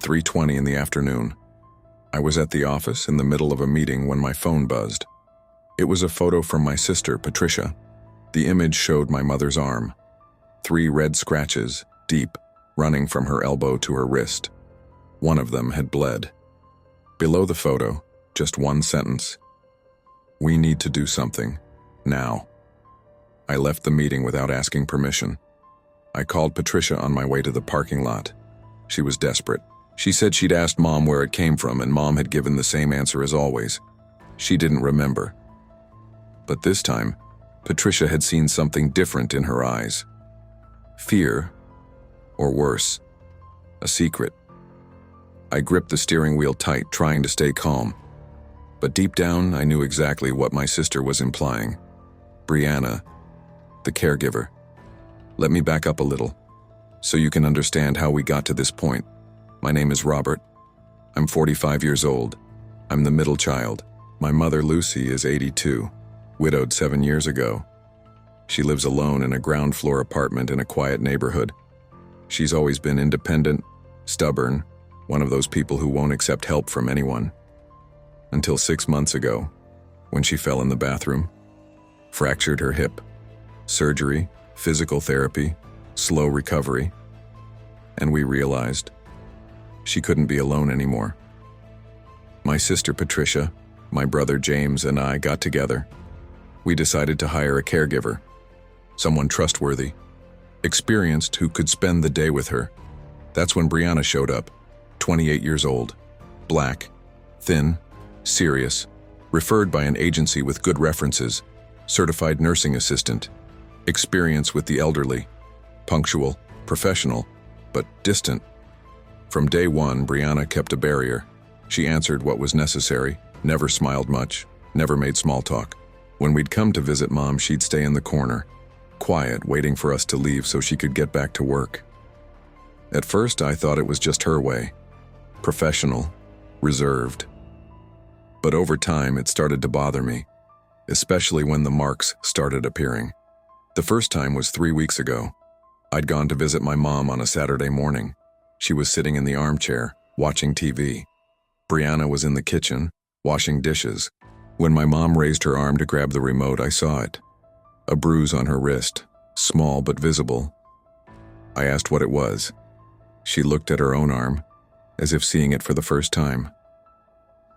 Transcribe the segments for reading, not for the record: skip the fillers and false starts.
3:20 in the afternoon. I was at the office in the middle of a meeting when my phone buzzed. It was a photo from my sister, Patricia. The image showed my mother's arm. 3 red scratches, deep, running from her elbow to her wrist. One of them had bled. Below the photo, just one sentence. "We need to do something. Now." I left the meeting without asking permission. I called Patricia on my way to the parking lot. She was desperate. She said she'd asked Mom where it came from, and Mom had given the same answer as always. She didn't remember. But this time, Patricia had seen something different in her eyes. Fear, or worse, a secret. I gripped the steering wheel tight, trying to stay calm. But deep down, I knew exactly what my sister was implying. Brianna, the caregiver. Let me back up a little, so you can understand how we got to this point. My name is Robert. I'm 45 years old. I'm the middle child. My mother, Lucy, is 82, widowed 7 years ago. She lives alone in a ground-floor apartment in a quiet neighborhood. She's always been independent, stubborn, one of those people who won't accept help from anyone. Until 6 months ago, when she fell in the bathroom, fractured her hip. Surgery, physical therapy, slow recovery, and we realized she couldn't be alone anymore. My sister Patricia, my brother James, and I got together. We decided to hire a caregiver, someone trustworthy, experienced, who could spend the day with her. That's when Brianna showed up, 28 years old, black, thin, serious, referred by an agency with good references, certified nursing assistant, experience with the elderly, punctual, professional, but distant. From day one, Brianna kept a barrier. She answered what was necessary, never smiled much, never made small talk. When we'd come to visit Mom, she'd stay in the corner, quiet, waiting for us to leave so she could get back to work. At first, I thought it was just her way, professional, reserved. But over time, it started to bother me, especially when the marks started appearing. The first time was 3 weeks ago. I'd gone to visit my mom on a Saturday morning. She was sitting in the armchair, watching TV. Brianna was in the kitchen, washing dishes. When my mom raised her arm to grab the remote, I saw it. A bruise on her wrist, small but visible. I asked what it was. She looked at her own arm, as if seeing it for the first time.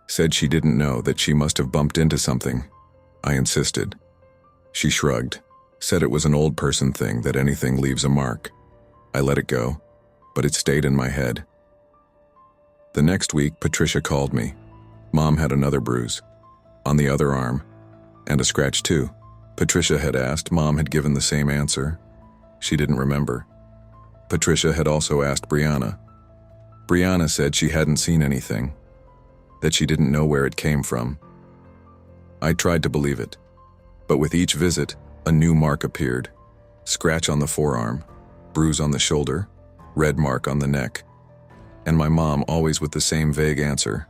Said she didn't know, that she must have bumped into something. I insisted. She shrugged. Said it was an old person thing, that anything leaves a mark. I let it go, but it stayed in my head. The next week, Patricia called me. Mom had another bruise, on the other arm, and a scratch too. Patricia had asked, Mom had given the same answer. She didn't remember. Patricia had also asked Brianna. Brianna said she hadn't seen anything, that she didn't know where it came from. I tried to believe it, but with each visit, a new mark appeared. Scratch on the forearm, bruise on the shoulder, red mark on the neck. And my mom always with the same vague answer.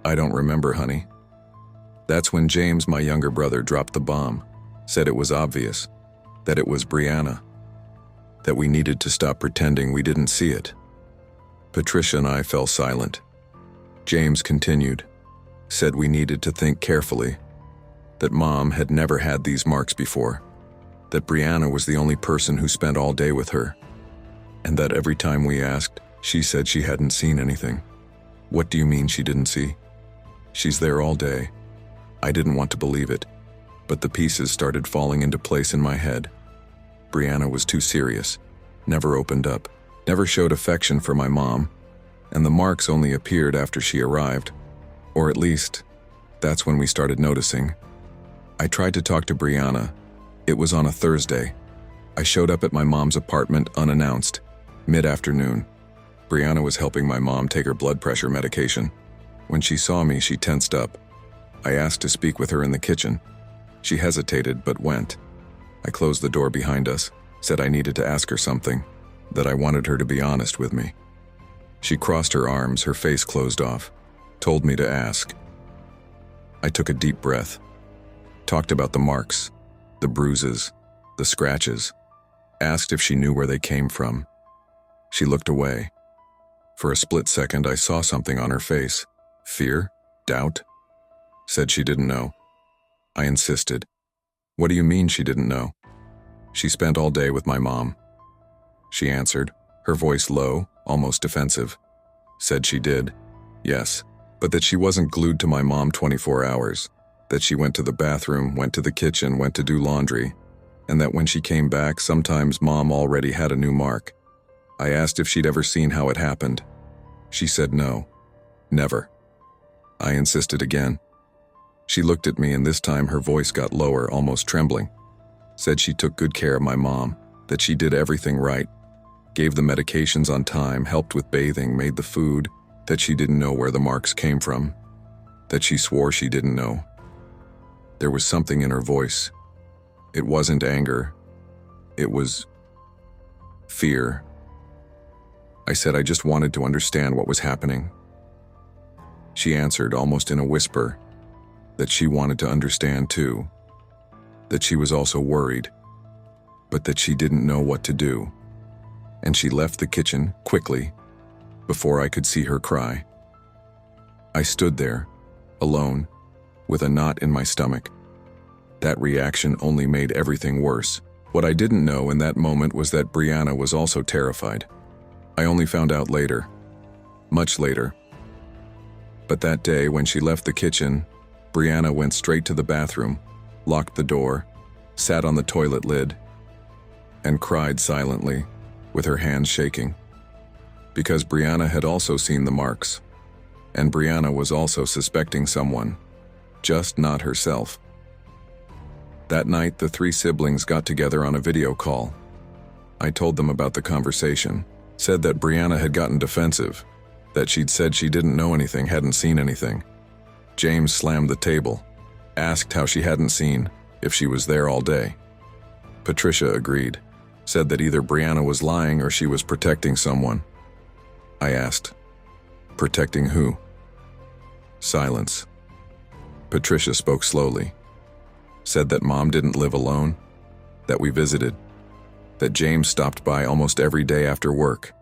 I don't remember, honey. That's when James, my younger brother, dropped the bomb, said it was obvious, that it was Brianna, that we needed to stop pretending we didn't see it. Patricia and I fell silent. James continued, said we needed to think carefully, that Mom had never had these marks before, that Brianna was the only person who spent all day with her, and that every time we asked, she said she hadn't seen anything. What do you mean she didn't see? She's there all day. I didn't want to believe it, but the pieces started falling into place in my head. Brianna was too serious, never opened up, never showed affection for my mom, and the marks only appeared after she arrived, or at least, that's when we started noticing. I tried to talk to Brianna. It was on a Thursday. I showed up at my mom's apartment unannounced, mid-afternoon. Brianna was helping my mom take her blood pressure medication. When she saw me, she tensed up. I asked to speak with her in the kitchen. She hesitated, but went. I closed the door behind us, said I needed to ask her something, that I wanted her to be honest with me. She crossed her arms, her face closed off, told me to ask. I took a deep breath, talked about the marks, the bruises, the scratches, asked if she knew where they came from. She looked away. For a split second, I saw something on her face. Fear? Doubt? Said she didn't know. I insisted. What do you mean she didn't know? She spent all day with my mom. She answered, her voice low, almost defensive. Said she did. Yes, but that she wasn't glued to my mom 24 hours. That she went to the bathroom, went to the kitchen, went to do laundry. And that when she came back, sometimes mom already had a new mark. I asked if she'd ever seen how it happened. She said no. Never. I insisted again. She looked at me, and this time her voice got lower, almost trembling. Said she took good care of my mom, that she did everything right, gave the medications on time, helped with bathing, made the food, that she didn't know where the marks came from, that she swore she didn't know. There was something in her voice. It wasn't anger. It was fear. I said I just wanted to understand what was happening. She answered, almost in a whisper, that she wanted to understand too, that she was also worried, but that she didn't know what to do. And she left the kitchen quickly, before I could see her cry. I stood there, alone, with a knot in my stomach. That reaction only made everything worse. What I didn't know in that moment was that Brianna was also terrified. I only found out later, much later. But that day, when she left the kitchen, Brianna went straight to the bathroom, locked the door, sat on the toilet lid, and cried silently, with her hands shaking. Because Brianna had also seen the marks, and Brianna was also suspecting someone, just not herself. That night, the three siblings got together on a video call. I told them about the conversation, said that Brianna had gotten defensive, that she'd said she didn't know anything, hadn't seen anything. James slammed the table, asked how she hadn't seen, if she was there all day. Patricia agreed, said that either Brianna was lying or she was protecting someone. I asked, protecting who? Silence. Patricia spoke slowly. Said that mom didn't live alone, that we visited, that James stopped by almost every day after work,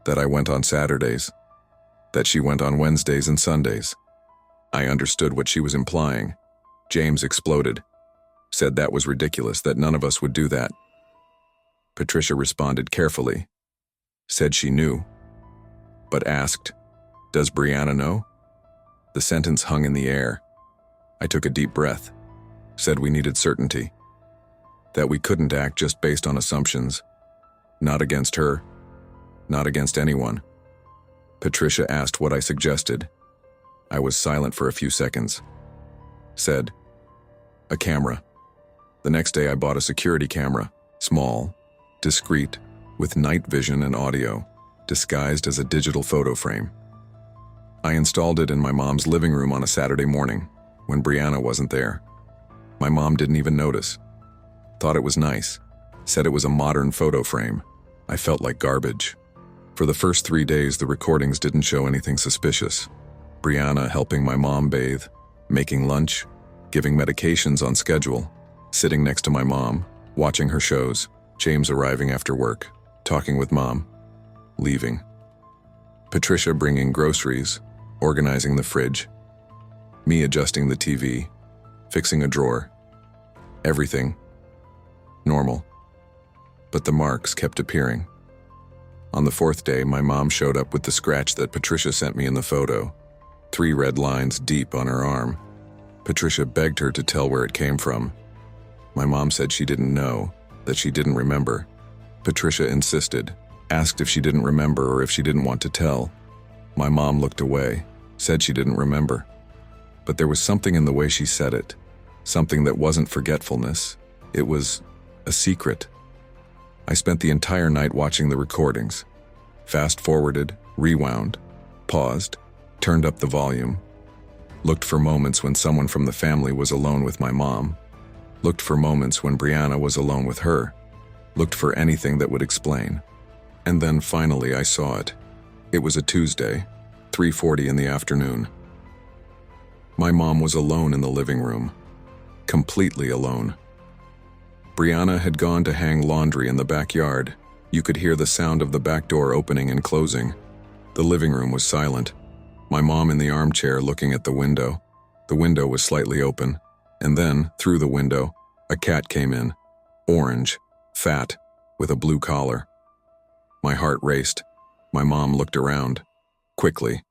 that I went on Saturdays, that she went on Wednesdays and Sundays. I understood what she was implying. James exploded, said that was ridiculous, that none of us would do that. Patricia responded carefully, said she knew, but asked, does Brianna know? The sentence hung in the air. I took a deep breath, said we needed certainty, that we couldn't act just based on assumptions, not against her, not against anyone. Patricia asked what I suggested. I was silent for a few seconds. Said, a camera. The next day I bought a security camera, small, discreet, with night vision and audio, disguised as a digital photo frame. I installed it in my mom's living room on a Saturday morning, when Brianna wasn't there. My mom didn't even notice. Thought it was nice. Said it was a modern photo frame. I felt like garbage. For the first 3 days, the recordings didn't show anything suspicious. Brianna helping my mom bathe, making lunch, giving medications on schedule, sitting next to my mom, watching her shows, James arriving after work, talking with mom, leaving. Patricia bringing groceries, organizing the fridge, me adjusting the TV, fixing a drawer. Everything. Normal. But the marks kept appearing. On the 4th day, my mom showed up with the scratch that Patricia sent me in the photo, 3 red lines deep on her arm. Patricia begged her to tell where it came from. My mom said she didn't know, that she didn't remember. Patricia insisted, asked if she didn't remember or if she didn't want to tell. My mom looked away, said she didn't remember. But there was something in the way she said it, something that wasn't forgetfulness. It was a secret. I spent the entire night watching the recordings. Fast-forwarded, rewound, paused, turned up the volume, looked for moments when someone from the family was alone with my mom, looked for moments when Brianna was alone with her, looked for anything that would explain. And then finally I saw it. It was a Tuesday, 3:40 in the afternoon. My mom was alone in the living room, completely alone. Brianna had gone to hang laundry in the backyard. You could hear the sound of the back door opening and closing. The living room was silent. My mom in the armchair looking at the window. The window was slightly open, and then, through the window, a cat came in. Orange, fat, with a blue collar. My heart raced. My mom looked around, quickly,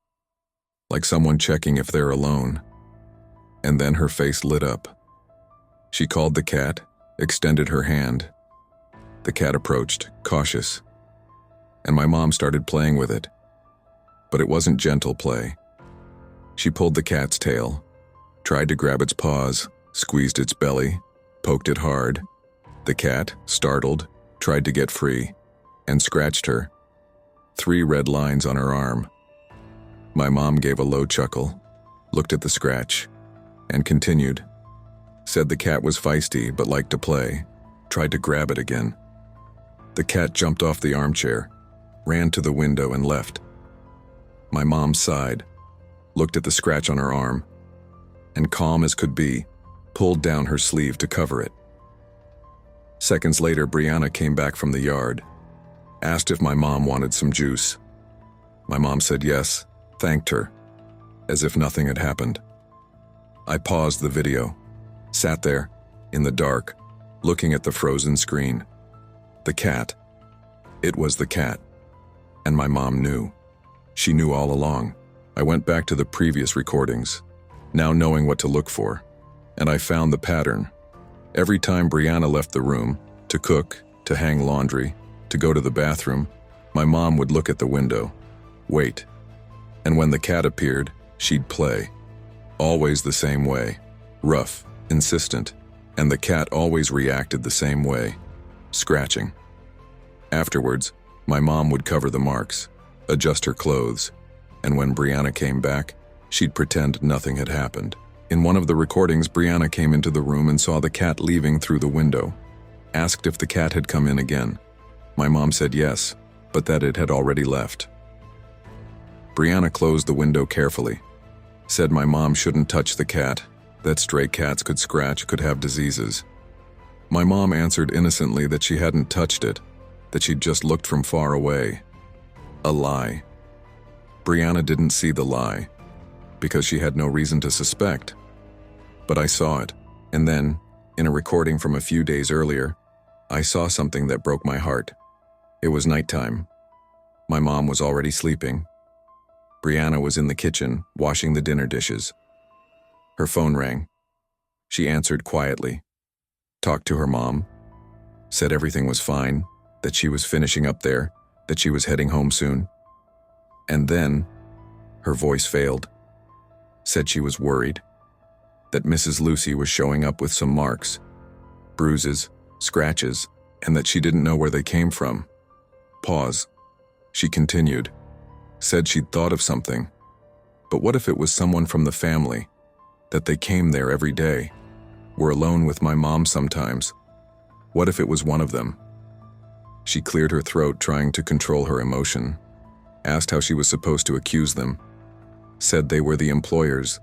like someone checking if they're alone. And then her face lit up. She called the cat, extended her hand. The cat approached, cautious, and my mom started playing with it. But it wasn't gentle play. She pulled the cat's tail, tried to grab its paws, squeezed its belly, poked it hard. The cat, startled, tried to get free, and scratched her. 3 red lines on her arm. My mom gave a low chuckle, looked at the scratch, and continued. Said the cat was feisty but liked to play, tried to grab it again. The cat jumped off the armchair, ran to the window and left. My mom sighed, looked at the scratch on her arm, and calm as could be, pulled down her sleeve to cover it. Seconds later, Brianna came back from the yard, asked if my mom wanted some juice. My mom said yes, thanked her, as if nothing had happened. I paused the video, sat there, in the dark, looking at the frozen screen. The cat. It was the cat. And my mom knew. She knew all along. I went back to the previous recordings, now knowing what to look for, and I found the pattern. Every time Brianna left the room, to cook, to hang laundry, to go to the bathroom, my mom would look at the window, wait. And when the cat appeared, she'd play. Always the same way, rough, insistent, and the cat always reacted the same way, scratching. Afterwards, my mom would cover the marks, adjust her clothes, and when Brianna came back, she'd pretend nothing had happened. In one of the recordings, Brianna came into the room and saw the cat leaving through the window, asked if the cat had come in again. My mom said yes, but that it had already left. Brianna closed the window carefully, said my mom shouldn't touch the cat, that stray cats could scratch, could have diseases. My mom answered innocently that she hadn't touched it, that she'd just looked from far away. A lie. Brianna didn't see the lie, because she had no reason to suspect. But I saw it, and then, in a recording from a few days earlier, I saw something that broke my heart. It was nighttime. My mom was already sleeping. Brianna was in the kitchen, washing the dinner dishes. Her phone rang. She answered quietly, talked to her mom, said everything was fine, that she was finishing up there, that she was heading home soon. And then, her voice failed. Said she was worried, that Mrs. Lucy was showing up with some marks, bruises, scratches, and that she didn't know where they came from. Pause. She continued, said she'd thought of something. But what if it was someone from the family, that they came there every day, were alone with my mom sometimes? What if it was one of them? She cleared her throat, trying to control her emotion, asked how she was supposed to accuse them, said they were the employers,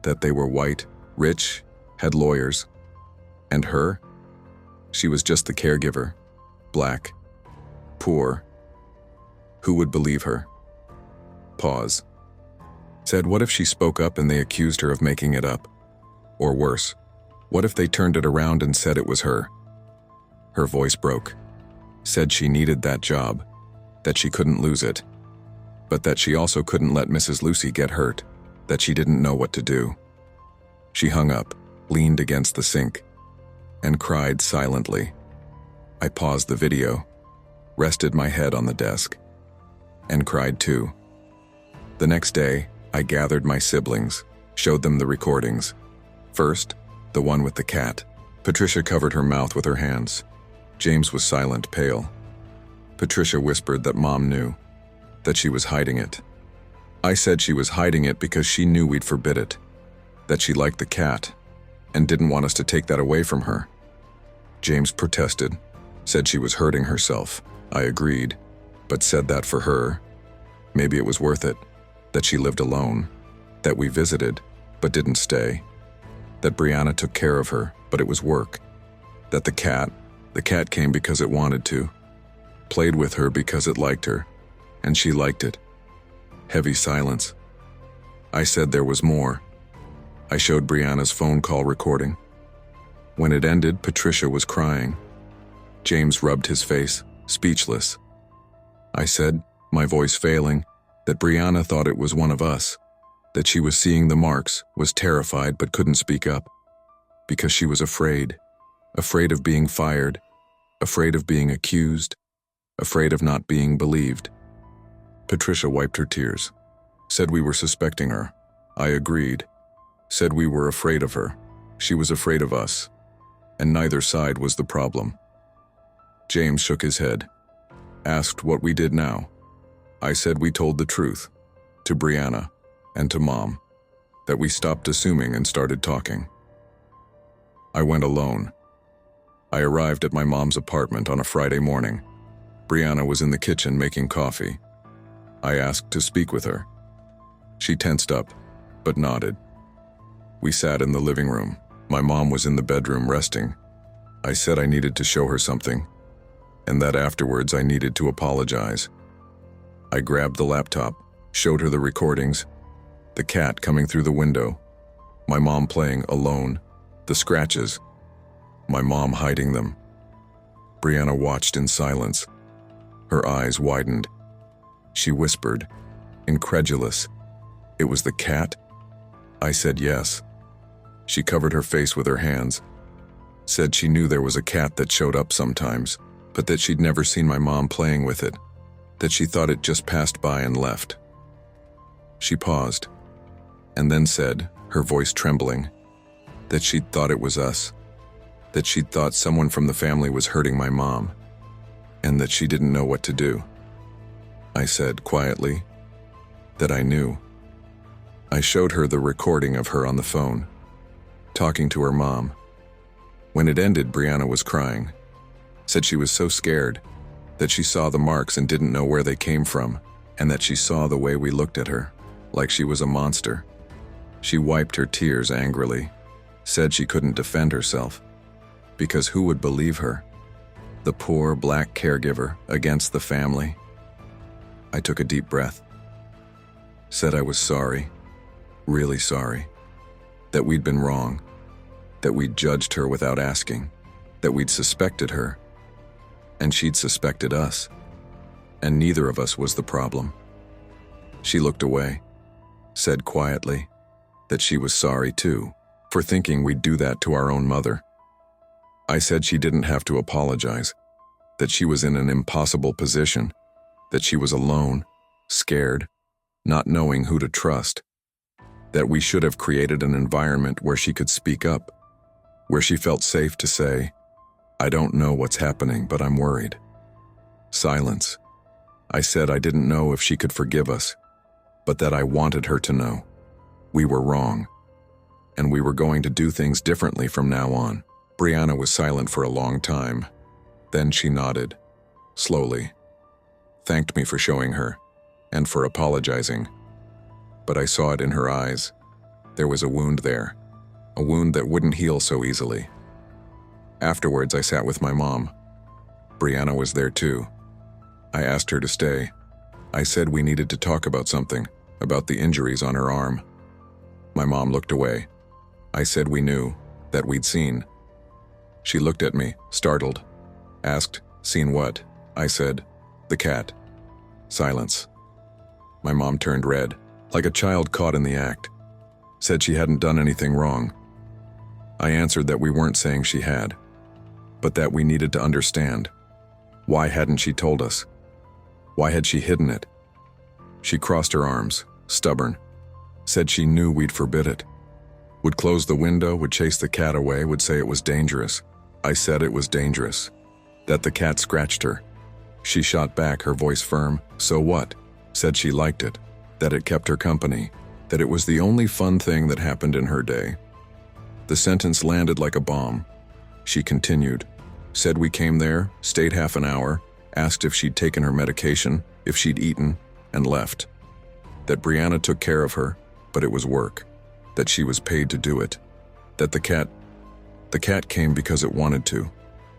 that they were white, rich, had lawyers. And her? She was just the caregiver, black, poor. Who would believe her? Pause. Said what if she spoke up and they accused her of making it up? Or worse, what if they turned it around and said it was her? Her voice broke. Said she needed that job, that she couldn't lose it, but that she also couldn't let Mrs. Lucy get hurt, that she didn't know what to do. She hung up, leaned against the sink, and cried silently. I paused the video, rested my head on the desk, and cried too. The next day, I gathered my siblings, showed them the recordings. First, the one with the cat. Patricia covered her mouth with her hands. James was silent, pale. Patricia whispered that Mom knew, that she was hiding it. I said she was hiding it because she knew we'd forbid it, that she liked the cat, and didn't want us to take that away from her. James protested, said she was hurting herself. I agreed, but said that for her, maybe it was worth it, that she lived alone, that we visited, but didn't stay, that Brianna took care of her, but it was work, that the cat came because it wanted to, played with her because it liked her, and she liked it, Heavy silence. I said there was more. I showed Brianna's phone call recording. When it ended, Patricia was crying. James rubbed his face, speechless. I said, my voice failing, that Brianna thought it was one of us, that she was seeing the marks, was terrified but couldn't speak up, because she was afraid of being fired, afraid of being accused, afraid of not being believed. Patricia wiped her tears, said we were suspecting her. I agreed, said we were afraid of her. She was afraid of us, and neither side was the problem. James shook his head, asked what we did now. I said we told the truth, to Brianna and to Mom, that we stopped assuming and started talking. I went alone. I arrived at my mom's apartment on a Friday morning. Brianna was in the kitchen making coffee. I asked to speak with her. She tensed up, but nodded. We sat in the living room. My mom was in the bedroom resting. I said I needed to show her something, and that afterwards I needed to apologize. I grabbed the laptop, showed her the recordings, the cat coming through the window, my mom playing alone, the scratches, my mom hiding them. Brianna watched in silence. Her eyes widened. She whispered, incredulous, "It was the cat?" I said yes. She covered her face with her hands, said she knew there was a cat that showed up sometimes, but that she'd never seen my mom playing with it, that she thought it just passed by and left. She paused, and then said, her voice trembling, that she'd thought it was us, that she'd thought someone from the family was hurting my mom, and that she didn't know what to do. I said quietly that I knew. I showed her the recording of her on the phone, talking to her mom. When it ended, Brianna was crying, said she was so scared, that she saw the marks and didn't know where they came from, and that she saw the way we looked at her, like she was a monster. She wiped her tears angrily, said she couldn't defend herself, because who would believe her? The poor black caregiver against the family. I took a deep breath, said I was sorry, really sorry, that we'd been wrong, that we'd judged her without asking, that we'd suspected her, and she'd suspected us, and neither of us was the problem. She looked away, said quietly that she was sorry too, for thinking we'd do that to our own mother. I said she didn't have to apologize, that she was in an impossible position, that she was alone, scared, not knowing who to trust, that we should have created an environment where she could speak up, where she felt safe to say, I don't know what's happening, but I'm worried. Silence. I said I didn't know if she could forgive us, but that I wanted her to know. We were wrong, and we were going to do things differently from now on. Brianna was silent for a long time. Then she nodded, slowly, thanked me for showing her, and for apologizing. But I saw it in her eyes. There was a wound there, a wound that wouldn't heal so easily. Afterwards, I sat with my mom. Brianna was there too. I asked her to stay. I said we needed to talk about something, about the injuries on her arm. My mom looked away. I said we knew, that we'd seen. She looked at me, startled, asked, seen what? I said, the cat. Silence. My mom turned red, like a child caught in the act. Said she hadn't done anything wrong. I answered that we weren't saying she had, but that we needed to understand. Why hadn't she told us? Why had she hidden it? She crossed her arms, stubborn. Said she knew we'd forbid it. Would close the window, would chase the cat away, would say it was dangerous. I said it was dangerous. That the cat scratched her. She shot back, her voice firm. So what? Said she liked it. That it kept her company. That it was the only fun thing that happened in her day. The sentence landed like a bomb. She continued. Said we came there, stayed half an hour, asked if she'd taken her medication, if she'd eaten, and left. That Brianna took care of her, but it was work. That she was paid to do it. That the cat came because it wanted to,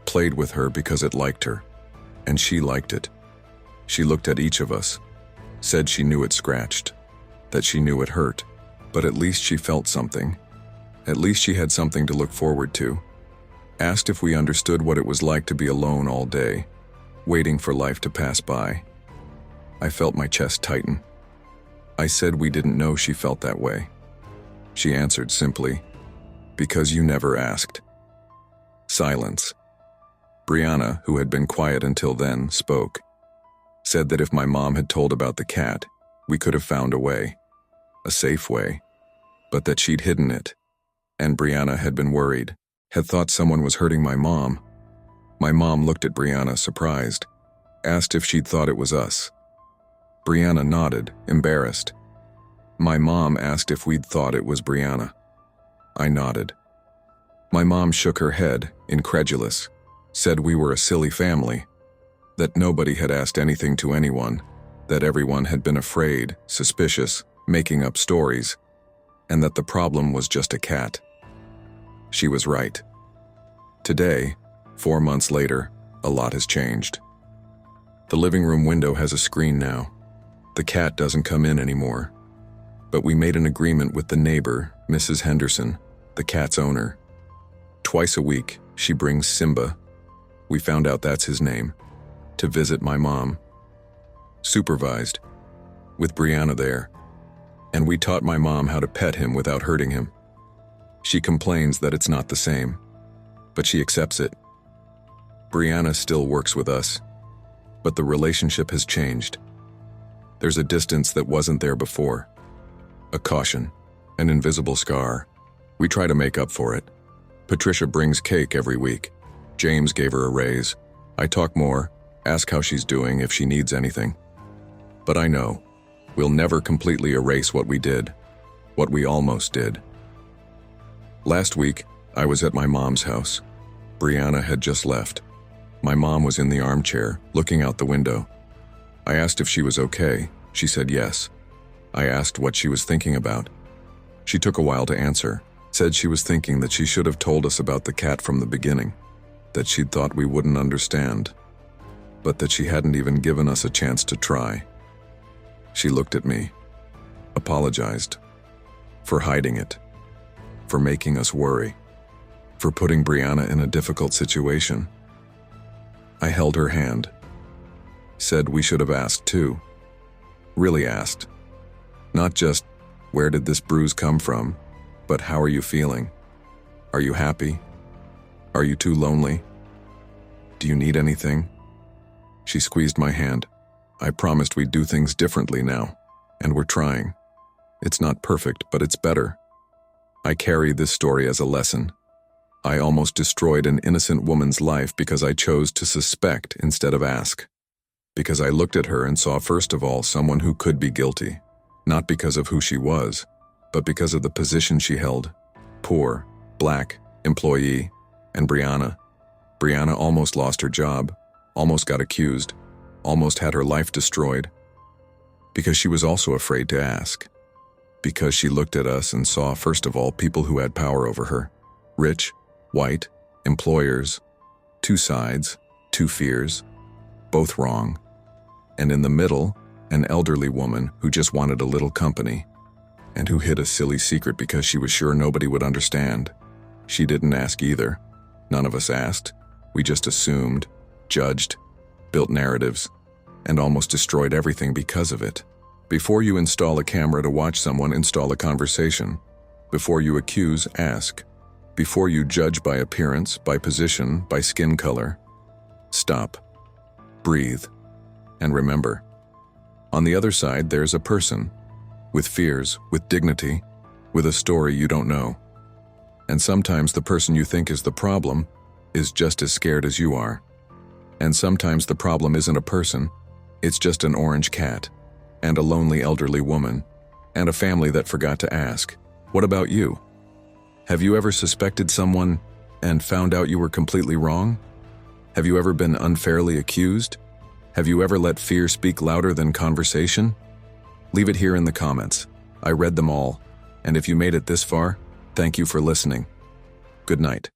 played with her because it liked her, and she liked it. She looked at each of us, Said she knew it scratched, that she knew it hurt, but at least she felt something. At least she had something to look forward to. Asked if we understood what it was like to be alone all day, waiting for life to pass by. I felt my chest tighten. I said we didn't know she felt that way. She answered simply, "Because you never asked." Silence. Brianna, who had been quiet until then, spoke. Said that if my mom had told about the cat, we could have found a way. A safe way. But that she'd hidden it. And Brianna had been worried, had thought someone was hurting my mom. My mom looked at Brianna surprised, asked if she'd thought it was us. Brianna nodded, embarrassed. My mom asked if we'd thought it was Brianna. I nodded. My mom shook her head, incredulous, said we were a silly family, that nobody had asked anything to anyone, that everyone had been afraid, suspicious, making up stories, and that the problem was just a cat. She was right. Today, 4 months later, a lot has changed. The living room window has a screen now. The cat doesn't come in anymore. But we made an agreement with the neighbor, Mrs. Henderson, the cat's owner. Twice a week, she brings Simba, we found out that's his name, to visit my mom. Supervised, with Brianna there. And we taught my mom how to pet him without hurting him. She complains that it's not the same, but she accepts it. Brianna still works with us, but the relationship has changed. There's a distance that wasn't there before. A caution, an invisible scar. We try to make up for it. Patricia brings cake every week. James gave her a raise. I talk more, ask how she's doing if she needs anything. But I know, we'll never completely erase what we did, what we almost did. Last week, I was at my mom's house. Brianna had just left. My mom was in the armchair, looking out the window. I asked if she was okay. She said yes. I asked what she was thinking about. She took a while to answer, said she was thinking that she should have told us about the cat from the beginning, that she'd thought we wouldn't understand, but that she hadn't even given us a chance to try. She looked at me, apologized, for hiding it, for making us worry, for putting Brianna in a difficult situation. I held her hand, said we should have asked too, really asked. Not just, where did this bruise come from, but how are you feeling? Are you happy? Are you too lonely? Do you need anything? She squeezed my hand. I promised we'd do things differently now, and we're trying. It's not perfect, but it's better. I carry this story as a lesson. I almost destroyed an innocent woman's life because I chose to suspect instead of ask. Because I looked at her and saw first of all someone who could be guilty, not because of who she was, but because of the position she held. Poor, black, employee, and Brianna. Brianna almost lost her job, almost got accused, almost had her life destroyed. Because she was also afraid to ask. Because she looked at us and saw first of all people who had power over her. Rich, white, employers, two sides, two fears, both wrong. And in the middle, an elderly woman who just wanted a little company, and who hid a silly secret because she was sure nobody would understand. She didn't ask either. None of us asked. We just assumed, judged, built narratives, and almost destroyed everything because of it. Before you install a camera to watch someone, install a conversation. Before you accuse, ask. Before you judge by appearance, by position, by skin color, stop, breathe, and remember. On the other side, there's a person, with fears, with dignity, with a story you don't know. And sometimes the person you think is the problem is just as scared as you are. And sometimes the problem isn't a person, it's just an orange cat, and a lonely elderly woman, and a family that forgot to ask, what about you? Have you ever suspected someone and found out you were completely wrong? Have you ever been unfairly accused? Have you ever let fear speak louder than conversation? Leave it here in the comments. I read them all, and if you made it this far, thank you for listening. Good night.